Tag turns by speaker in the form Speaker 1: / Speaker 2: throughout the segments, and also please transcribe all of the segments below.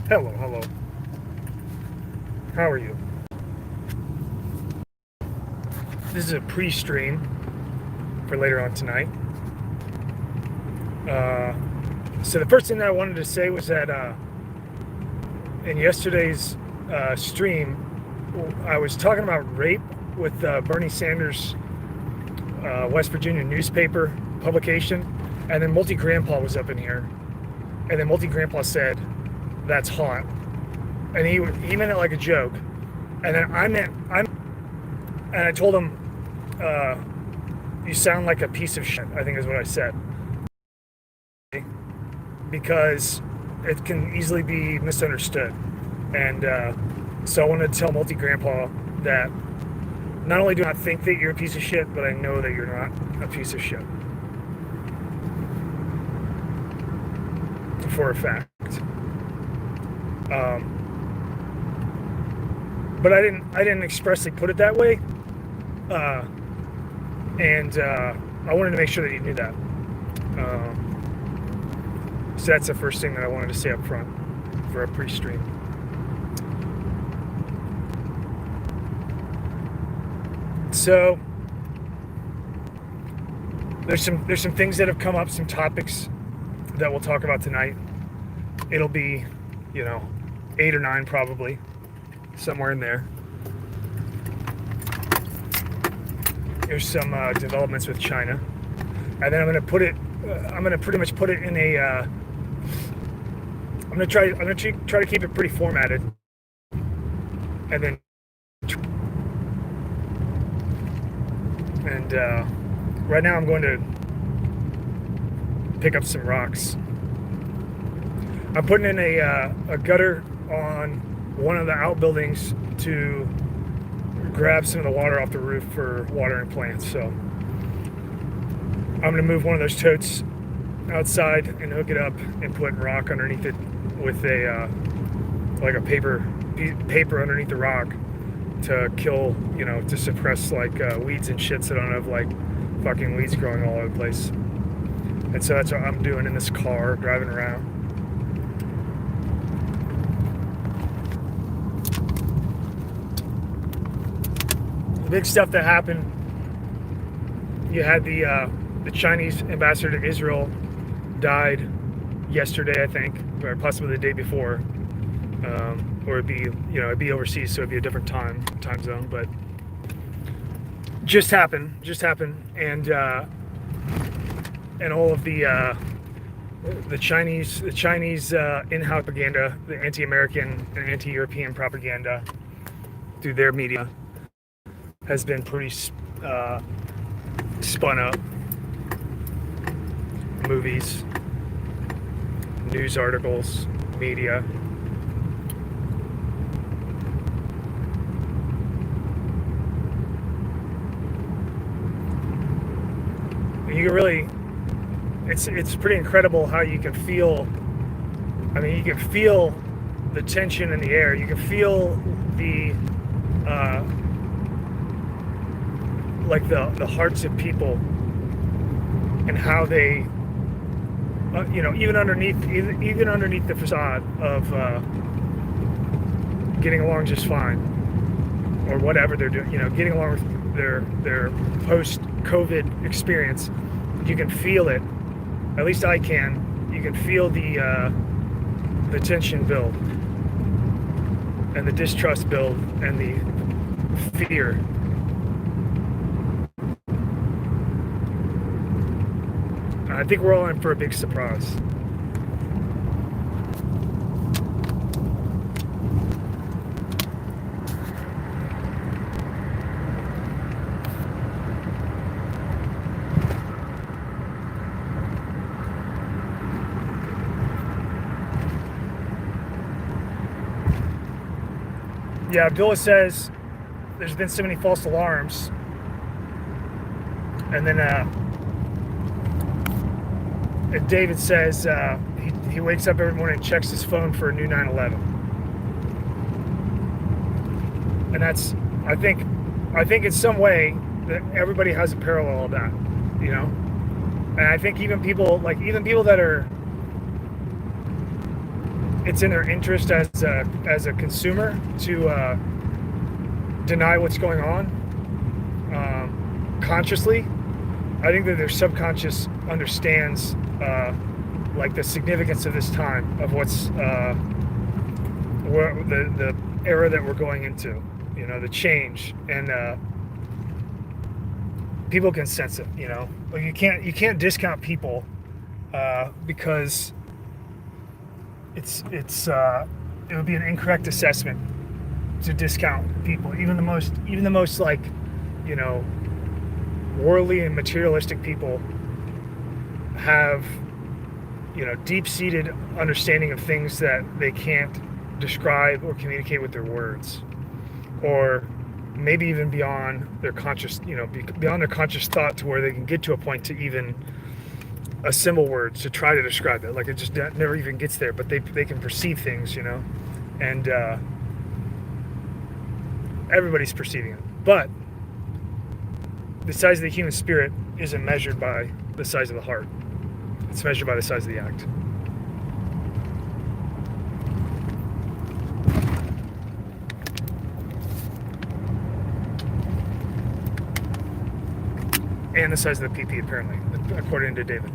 Speaker 1: Hello, hello. How are you? This is a pre-stream for later on tonight. Uh, so the first thing that I wanted to say was that in yesterday's stream, I was talking about rape with Bernie Sanders' West Virginia newspaper publication, and then Multi Grandpa was up in here, and then Multi Grandpa said, "That's hot," and he meant it like a joke, and then I told him, "You sound like a piece of shit," I think is what I said, because it can easily be misunderstood, and so I wanted to tell Multi Grandpa that not only do I think that you're a piece of shit, but I know that you're not a piece of shit for a fact. But I didn't expressly put it that way, and I wanted to make sure that you knew that. So that's the first thing that I wanted to say up front for a pre-stream. So there's some things that have come up, some topics that we'll talk about tonight. It'll be, 8 or 9 probably, somewhere in there. There's some developments with China, and then I'm going to pretty much put it in a. I'm going to try to keep it pretty formatted, and then. And right now I'm going to pick up some rocks. I'm putting in a gutter on one of the outbuildings to grab some of the water off the roof for watering plants. So I'm going to move one of those totes outside and hook it up and put rock underneath it with a like a paper underneath the rock to kill, to suppress like weeds and shit so I don't have like fucking weeds growing all over the place. And so that's what I'm doing in this car, driving around. The big stuff that happened, you had the Chinese ambassador to Israel died yesterday, I think, or possibly the day before. Or it'd be overseas, so it'd be a different time zone, but just happened, and all of the Chinese in-house propaganda, the anti-American and anti-European propaganda through their media has been pretty spun up. Movies, news articles, media. You can really, it's pretty incredible how you can feel. I mean, you can feel the tension in the air. You can feel the like the hearts of people and how they, even underneath the facade of getting along just fine, or whatever they're doing, getting along with their post-COVID experience. You can feel it. At least I can. You can feel the tension build, and the distrust build, and the fear. I think we're all in for a big surprise. Yeah, Abdullah says there's been so many false alarms. And then David says he wakes up every morning and checks his phone for a new 9/11. And that's, I think in some way that everybody has a parallel of that, And I think even people that are it's in their interest as a consumer to deny what's going on consciously. I think that their subconscious understands like the significance of this time, of what's the era that we're going into, you know, the change, and people can sense it. You know, like you can't discount people because it would be an incorrect assessment to discount people, even the most like, you know, worldly and materialistic people have, you know, deep-seated understanding of things that they can't describe or communicate with their words, or maybe even beyond their conscious, you know, beyond their conscious thought, to where they can get to a point to even assemble words to try to describe it. Like it just never even gets there, but they can perceive things, you know, and everybody's perceiving it. But the size of the human spirit isn't measured by the size of the heart. It's measured by the size of the act. And the size of the PP, apparently, according to David.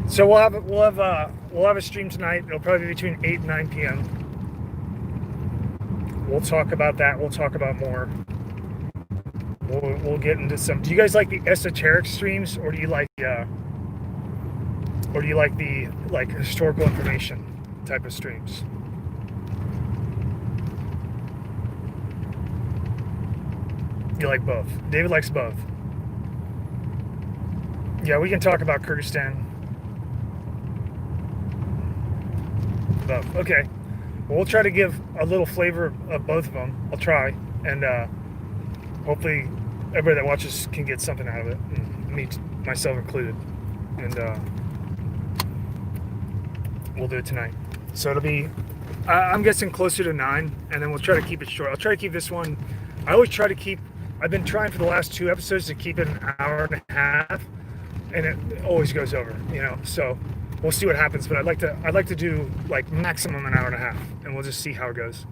Speaker 1: So we'll have a stream tonight. It'll probably be between 8 and 9 p.m. We'll talk about that. We'll talk about more. We'll get into some. Do you guys like the esoteric streams, or do you like the like historical information type of streams? You like both. David likes both. Yeah, we can talk about Kyrgyzstan. Both. Okay. Well, we'll try to give a little flavor of both of them. I'll try, and hopefully everybody that watches can get something out of it, and me, myself included. And we'll do it tonight. So it'll be, I'm guessing, closer to 9, and then we'll try to keep it short. I'll try to keep this one. I always try to keep. I've been trying for the last 2 episodes to keep it an hour and a half, and it always goes over. You know, so. We'll see what happens, but I'd like to do like maximum an hour and a half, and we'll just see how it goes.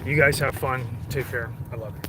Speaker 1: You guys have fun. Take care. I love you.